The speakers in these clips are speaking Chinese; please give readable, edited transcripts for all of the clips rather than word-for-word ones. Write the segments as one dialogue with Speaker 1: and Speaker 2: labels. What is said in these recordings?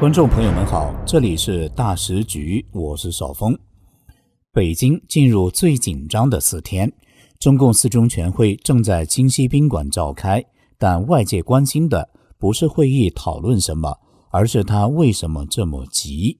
Speaker 1: 观众朋友们好，这里是大时局，我是邵峰。北京进入最紧张的4天，中共四中全会正在京西宾馆召开，但外界关心的不是会议讨论什么，而是它为什么这么急。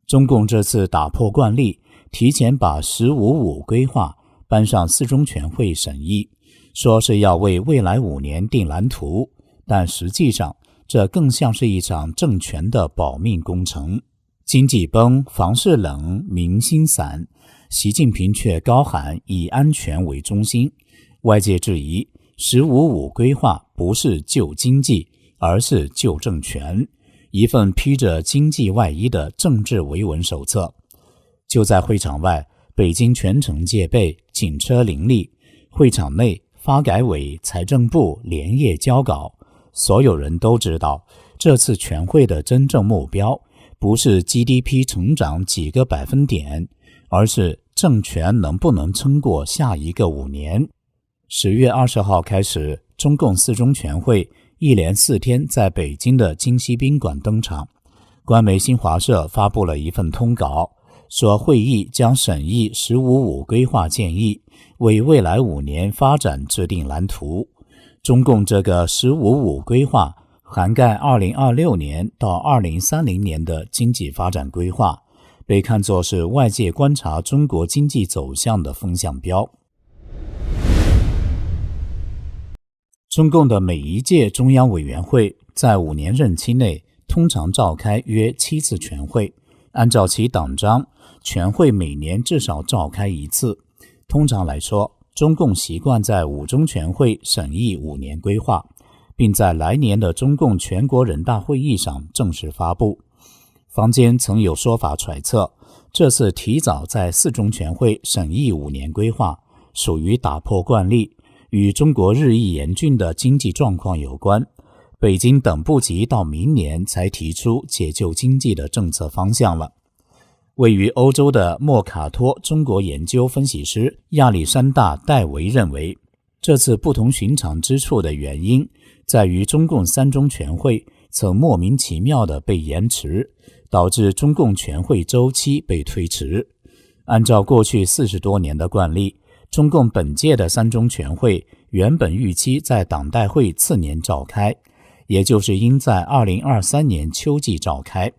Speaker 1: 中共这次打破惯例，提前把“15-5”规划搬上四中全会审议，说是要为未来5年定蓝图，但实际上这更像是一场政权的保命工程。经济崩，房市冷，民心散，习近平却高喊以安全为中心。外界质疑“15-5”规划不是救经济，而是救政权，一份披着经济外衣的政治维稳手册。就在会场外，北京全城戒备，警车林立，会场内发改委、财政部连夜交稿。所有人都知道，这次全会的真正目标不是 GDP 成长几个百分点，而是政权能不能撑过下一个5年。10月20号开始，中共四中全会一连4天在北京的京西宾馆登场。官媒新华社发布了一份通稿，说会议将审议“15-5”规划建议，为未来5年发展制定蓝图。中共这个“15-5”规划涵盖2026年到2030年的经济发展规划，被看作是外界观察中国经济走向的风向标。中共的每一届中央委员会在5年任期内通常召开约7次全会，按照其党章，全会每年至少召开1次。通常来说，中共习惯在5中全会审议5年规划，并在来年的中共全国人大会议上正式发布。坊间曾有说法揣测，这次提早在4中全会审议5年规划，属于打破惯例，与中国日益严峻的经济状况有关。北京等不及到明年才提出解救经济的政策方向了。位于欧洲的莫卡托中国研究分析师亚历山大·戴维认为，这次不同寻常之处的原因在于中共3中全会曾莫名其妙地被延迟，导致中共全会周期被推迟。按照过去40多年的惯例，中共本届的3中全会原本预期在党代会次年召开，也就是应在2023年秋季召开，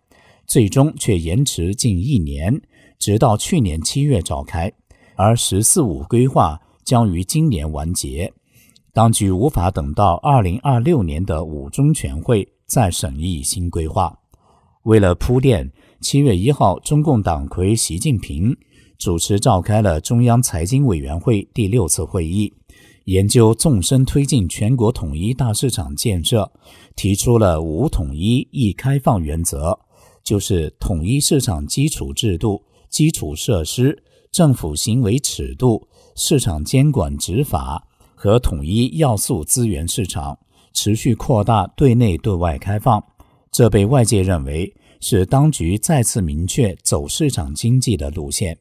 Speaker 1: 最终却延迟近1年，直到去年7月召开，而“15-5”规划将于今年完结。当局无法等到2026年的5中全会再审议新规划。为了铺垫，7月1号，中共党魁习近平主持召开了中央财经委员会第6次会议，研究纵深推进全国统一大市场建设，提出了5统一一开放原则，就是统一市场基础制度、基础设施、政府行为尺度、市场监管执法和统一要素资源市场，持续扩大对内对外开放。这被外界认为是当局再次明确走市场经济的路线。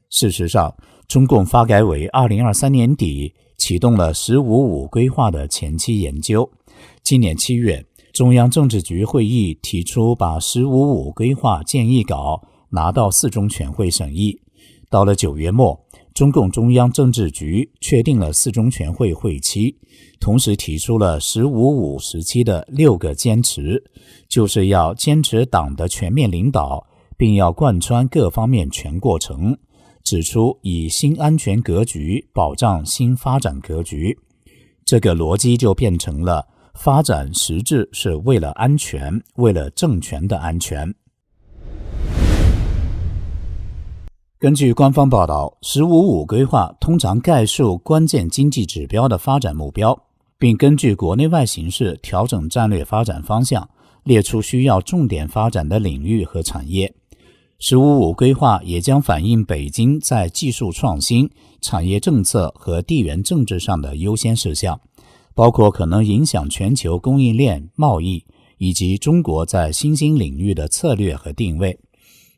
Speaker 1: 事实上，中共发改委2023年底启动了“15-5”规划的前期研究。今年7月，中央政治局会议提出把“15-5”规划建议稿拿到4中全会审议。到了9月末，中共中央政治局确定了4中全会会期，同时提出了“15-5”时期的6个坚持，就是要坚持党的全面领导，并要贯穿各方面全过程，指出以新安全格局保障新发展格局。这个逻辑就变成了发展实质是为了安全，为了政权的安全。根据官方报道，“15-5”规划通常概述关键经济指标的发展目标，并根据国内外形势调整战略发展方向，列出需要重点发展的领域和产业。“15-5”规划也将反映北京在技术创新、产业政策和地缘政治上的优先事项，包括可能影响全球供应链、贸易以及中国在新兴领域的策略和定位。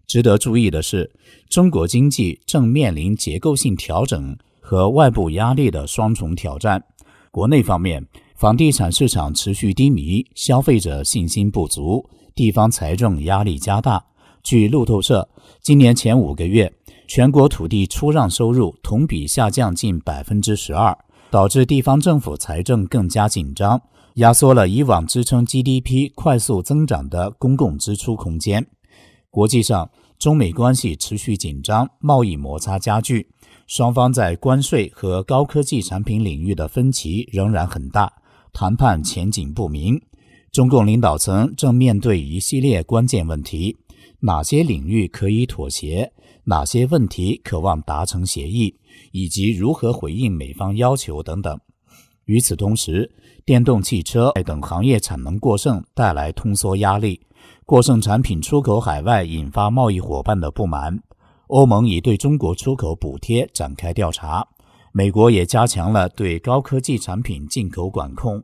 Speaker 1: 值得注意的是，中国经济正面临结构性调整和外部压力的双重挑战。国内方面，房地产市场持续低迷，消费者信心不足，地方财政压力加大。据路透社，今年前5个月，全国土地出让收入同比下降近 12%， 导致地方政府财政更加紧张，压缩了以往支撑 GDP 快速增长的公共支出空间。国际上，中美关系持续紧张，贸易摩擦加剧，双方在关税和高科技产品领域的分歧仍然很大，谈判前景不明。中共领导层正面对一系列关键问题，哪些领域可以妥协，哪些问题渴望达成协议，以及如何回应美方要求等等。与此同时，电动汽车等行业产能过剩带来通缩压力，过剩产品出口海外引发贸易伙伴的不满。欧盟已对中国出口补贴展开调查，美国也加强了对高科技产品进口管控。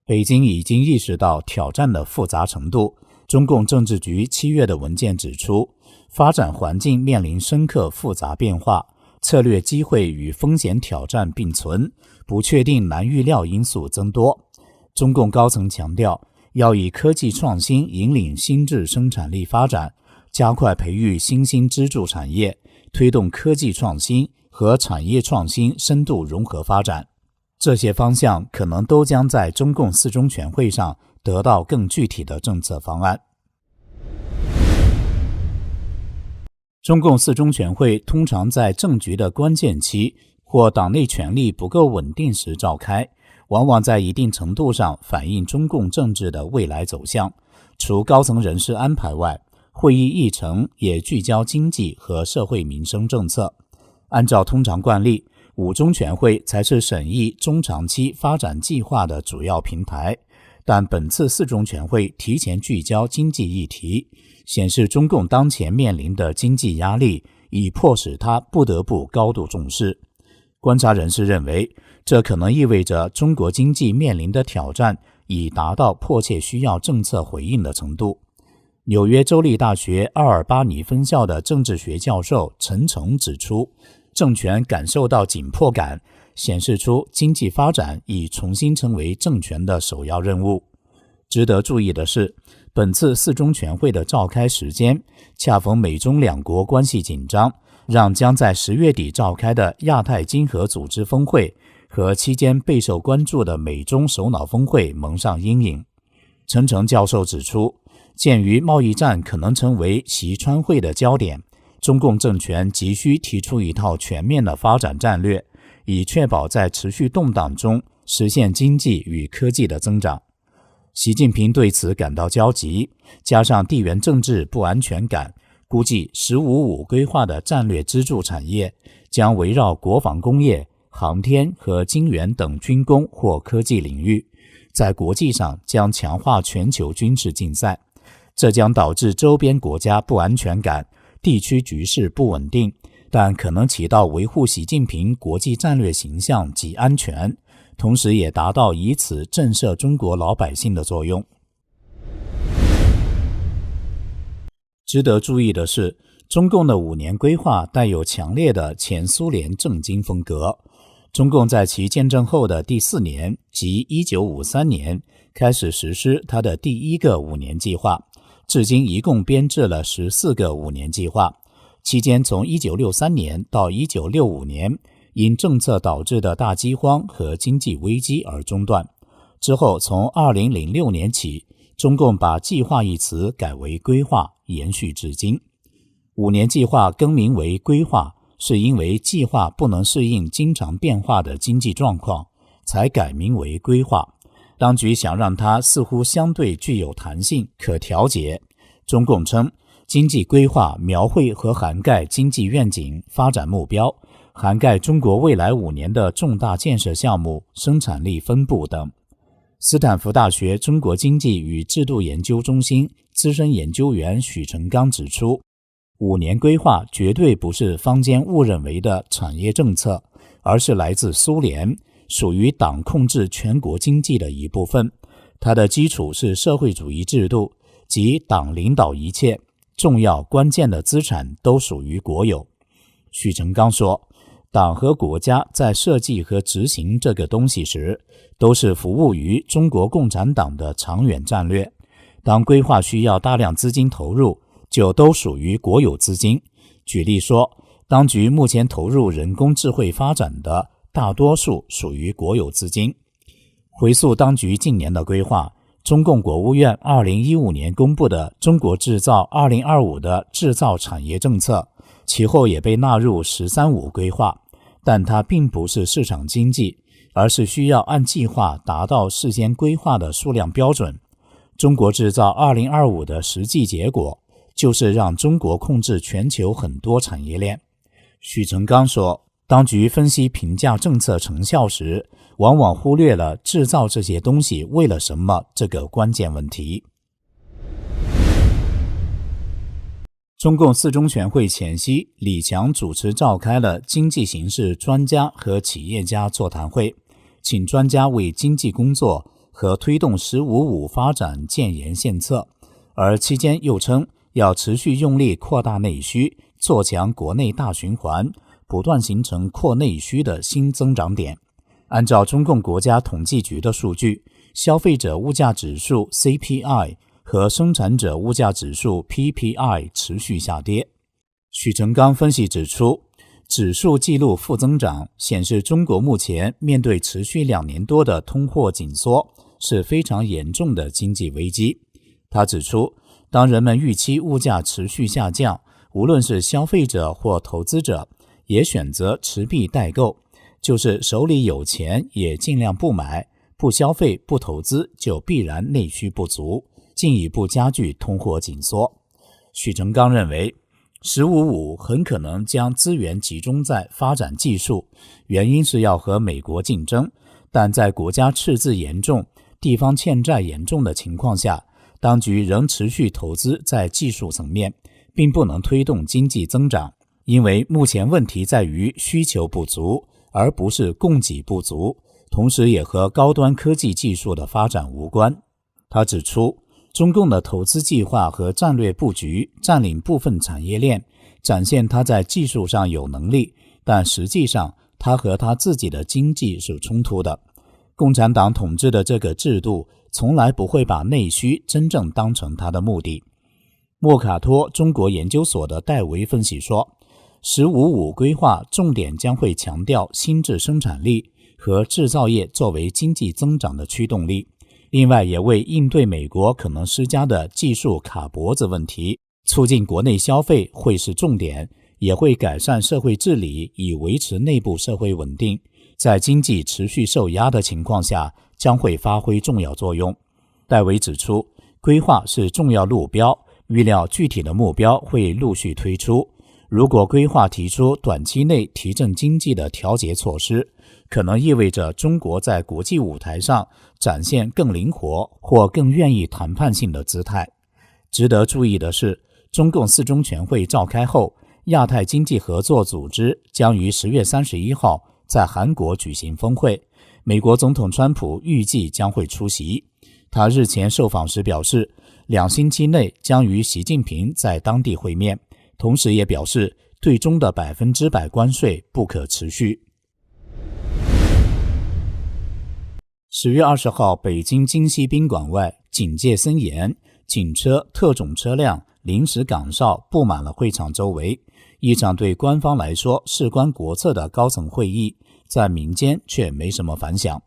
Speaker 1: 北京已经意识到挑战的复杂程度。中共政治局7月的文件指出，发展环境面临深刻复杂变化，策略机会与风险挑战并存，不确定难预料因素增多。中共高层强调，要以科技创新引领新质生产力发展，加快培育新兴支柱产业，推动科技创新和产业创新深度融合发展。这些方向可能都将在中共4中全会上得到更具体的政策方案。中共4中全会通常在政局的关键期或党内权力不够稳定时召开，往往在一定程度上反映中共政治的未来走向。除高层人事安排外，会议议程也聚焦经济和社会民生政策。按照通常惯例，5中全会才是审议中长期发展计划的主要平台，但本次4中全会提前聚焦经济议题，显示中共当前面临的经济压力已迫使他不得不高度重视。观察人士认为，这可能意味着中国经济面临的挑战已达到迫切需要政策回应的程度。纽约州立大学阿尔巴尼分校的政治学教授陈诚指出，政权感受到紧迫感，显示出经济发展已重新成为政权的首要任务。值得注意的是，本次4中全会的召开时间恰逢美中两国关系紧张，让将在10月底召开的亚太经合组织峰会和期间备受关注的美中首脑峰会蒙上阴影。陈诚教授指出，鉴于贸易战可能成为习川会的焦点，中共政权急需提出一套全面的发展战略，以确保在持续动荡中实现经济与科技的增长。习近平对此感到焦急，加上地缘政治不安全感，估计“15+5”规划的战略支柱产业将围绕国防工业、航天和晶圆等军工或科技领域，在国际上将强化全球军事竞赛。这将导致周边国家不安全感，地区局势不稳定，但可能起到维护习近平国际战略形象及安全，同时也达到以此震慑中国老百姓的作用。值得注意的是，中共的5年规划带有强烈的前苏联政经风格。中共在其建政后的第4年，即1953年，开始实施它的第1个5年计划，至今一共编制了14个5年计划。期间从1963年到1965年，因政策导致的大饥荒和经济危机而中断。之后从2006年起，中共把计划一词改为规划，延续至今。5年计划更名为规划，是因为计划不能适应经常变化的经济状况，才改名为规划。当局想让它似乎相对具有弹性，可调节。中共称，经济规划描绘和涵盖经济愿景、发展目标，涵盖中国未来5年的重大建设项目、生产力分布等。斯坦福大学中国经济与制度研究中心资深研究员许成刚指出，5年规划绝对不是坊间误认为的产业政策，而是来自苏联，属于党控制全国经济的一部分。它的基础是社会主义制度，即党领导一切，重要关键的资产都属于国有。许成刚说，党和国家在设计和执行这个东西时，都是服务于中国共产党的长远战略。当规划需要大量资金投入，就都属于国有资金。举例说，当局目前投入人工智慧发展的大多数属于国有资金。回溯当局近年的规划，中共国务院2015年公布的中国制造2025的制造产业政策，其后也被纳入“十三五”规划，但它并不是市场经济，而是需要按计划达到事先规划的数量标准。中国制造2025的实际结果，就是让中国控制全球很多产业链。许成刚说，当局分析评价政策成效时，往往忽略了制造这些东西为了什么这个关键问题。中共四中全会前夕，李强主持召开了经济形势专家和企业家座谈会，请专家为经济工作和推动“十五五”发展建言献策，而期间又称要持续用力扩大内需，做强国内大循环，不断形成扩内需的新增长点。按照中共国家统计局的数据，消费者物价指数 CPI 和生产者物价指数 PPI 持续下跌。许成刚分析指出，指数记录负增长，显示中国目前面对持续2年多的通货紧缩，是非常严重的经济危机。他指出，当人们预期物价持续下降，无论是消费者或投资者，也选择持币待购，就是手里有钱也尽量不买，不消费不投资，就必然内需不足，进一步加剧通货紧缩。许成刚认为，“15+5”很可能将资源集中在发展技术，原因是要和美国竞争，但在国家赤字严重、地方欠债严重的情况下，当局仍持续投资在技术层面，并不能推动经济增长，因为目前问题在于需求不足，而不是供给不足，同时也和高端科技技术的发展无关。他指出，中共的投资计划和战略布局占领部分产业链，展现他在技术上有能力，但实际上他和他自己的经济是冲突的。共产党统治的这个制度从来不会把内需真正当成他的目的。莫卡托中国研究所的戴维分析说，“15+5”规划重点将会强调新质生产力和制造业作为经济增长的驱动力，另外也为应对美国可能施加的技术卡脖子问题，促进国内消费会是重点，也会改善社会治理以维持内部社会稳定，在经济持续受压的情况下将会发挥重要作用。戴维指出，规划是重要路标，预料具体的目标会陆续推出。如果规划提出短期内提振经济的调节措施，可能意味着中国在国际舞台上展现更灵活或更愿意谈判性的姿态。值得注意的是，中共四中全会召开后，亚太经济合作组织将于10月31号在韩国举行峰会，美国总统川普预计将会出席。他日前受访时表示，2星期内将与习近平在当地会面，同时也表示对中的100%关税不可持续。10月20号，北京京西宾馆外警戒森严，警车、特种车辆、临时岗哨布满了会场周围。一场对官方来说事关国策的高层会议，在民间却没什么反响。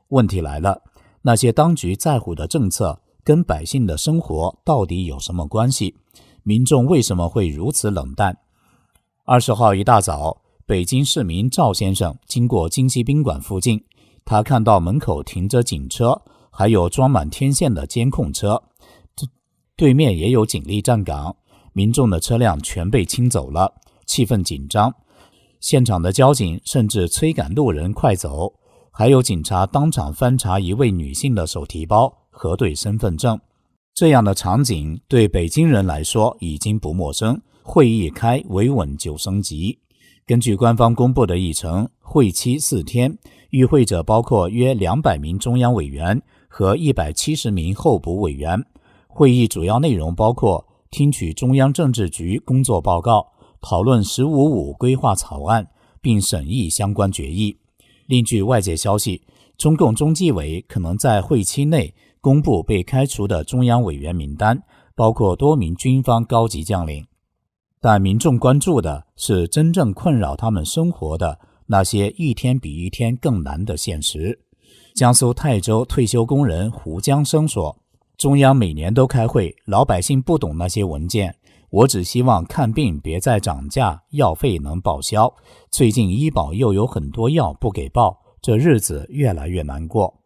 Speaker 1: 问题来了，那些当局在乎的政策跟百姓的生活到底有什么关系？民众为什么会如此冷淡？20号一大早，北京市民赵先生经过京西宾馆附近，他看到门口停着警车，还有装满天线的监控车，对面也有警力站岗，民众的车辆全被清走了，气氛紧张。现场的交警甚至催赶路人快走，还有警察当场翻查一位女性的手提包，核对身份证。这样的场景对北京人来说已经不陌生，会议开维稳就升级。根据官方公布的议程，会期4天，与会者包括约200名中央委员和170名候补委员。会议主要内容包括听取中央政治局工作报告，讨论“15+5”规划草案，并审议相关决议。另据外界消息，中共中纪委可能在会期内公布被开除的中央委员名单，包括多名军方高级将领。但民众关注的是真正困扰他们生活的那些一天比一天更难的现实。江苏泰州退休工人胡江生说，中央每年都开会，老百姓不懂那些文件，我只希望看病别再涨价，药费能报销。最近医保又有很多药不给报，这日子越来越难过。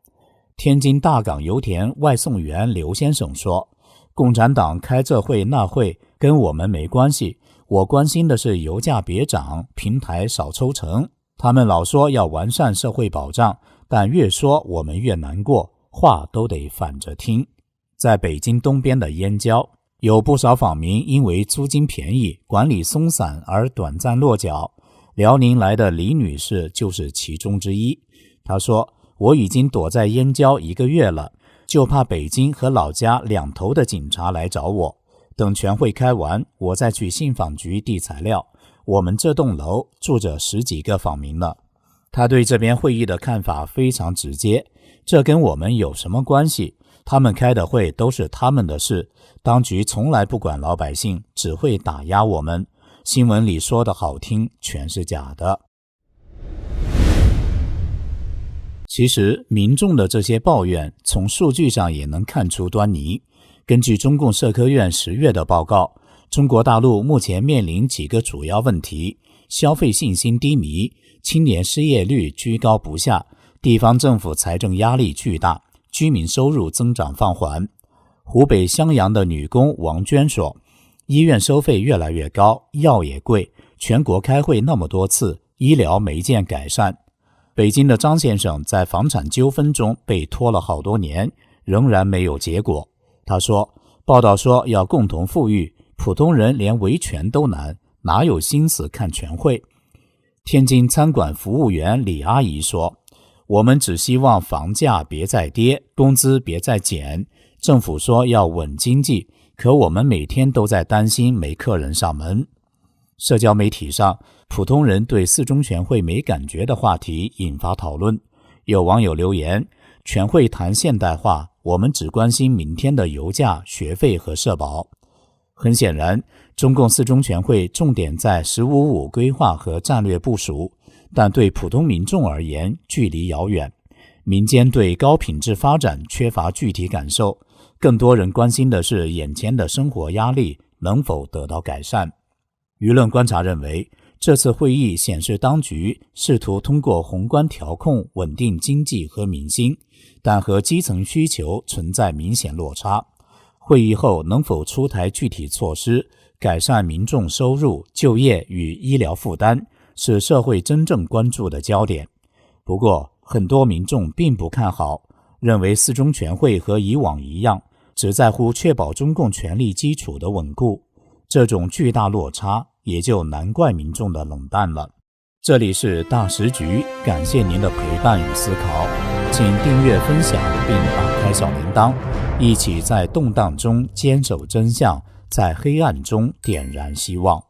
Speaker 1: 天津大港油田外送员刘先生说，共产党开这会那会跟我们没关系，我关心的是油价别涨，平台少抽成。他们老说要完善社会保障，但越说我们越难过，话都得反着听。在北京东边的燕郊，有不少访民因为租金便宜、管理松散而短暂落脚。辽宁来的李女士就是其中之一。她说，我已经躲在燕郊1个月了，就怕北京和老家两头的警察来找我。等全会开完，我再去信访局递材料。我们这栋楼住着10几个访民了。他对这边会议的看法非常直接，这跟我们有什么关系？他们开的会都是他们的事，当局从来不管老百姓，只会打压我们。新闻里说的好听，全是假的。其实民众的这些抱怨，从数据上也能看出端倪。根据中共社科院10月的报告，中国大陆目前面临几个主要问题：消费信心低迷，青年失业率居高不下，地方政府财政压力巨大，居民收入增长放缓。湖北襄阳的女工王娟说，医院收费越来越高，药也贵，全国开会那么多次，医疗没见改善。北京的张先生在房产纠纷中被拖了好多年，仍然没有结果。他说，报道说要共同富裕，普通人连维权都难，哪有心思看全会？天津餐馆服务员李阿姨说，我们只希望房价别再跌，工资别再减。政府说要稳经济，可我们每天都在担心没客人上门。社交媒体上，普通人对4中全会没感觉的话题引发讨论。有网友留言，全会谈现代化，我们只关心明天的油价、学费和社保。很显然，中共4中全会重点在“15+5”规划和战略部署，但对普通民众而言距离遥远。民间对高品质发展缺乏具体感受，更多人关心的是眼前的生活压力能否得到改善。舆论观察认为，这次会议显示当局试图通过宏观调控稳定经济和民心，但和基层需求存在明显落差。会议后能否出台具体措施，改善民众收入、就业与医疗负担，是社会真正关注的焦点。不过，很多民众并不看好，认为4中全会和以往一样，只在乎确保中共权力基础的稳固。这种巨大落差，也就难怪民众的冷淡了。这里是大时局，感谢您的陪伴与思考，请订阅分享并打开小铃铛，一起在动荡中坚守真相，在黑暗中点燃希望。